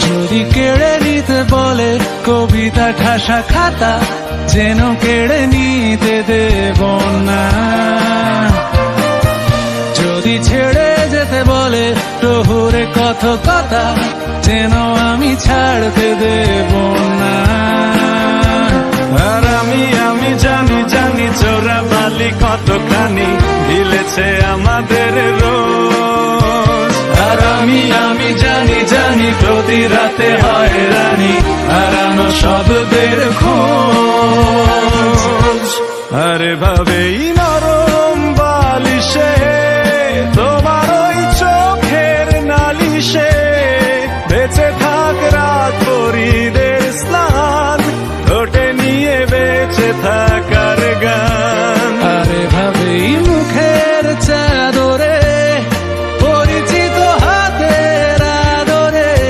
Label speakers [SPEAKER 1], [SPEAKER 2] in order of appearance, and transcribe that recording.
[SPEAKER 1] যদি কেড়ে নিতে বলে কবিতা ঠাসা খাতা, যেন কেড়ে নিতে দেব না। যদি ছেড়ে যেতে বলে প্রহরে কত কথা, যেন আমি ছাড়তে দেব না।
[SPEAKER 2] আর আমি জানি জানি চোরা বালি কতখানি ঢিলেছে আমাদের রোজ।
[SPEAKER 1] আর আমি জানি জানি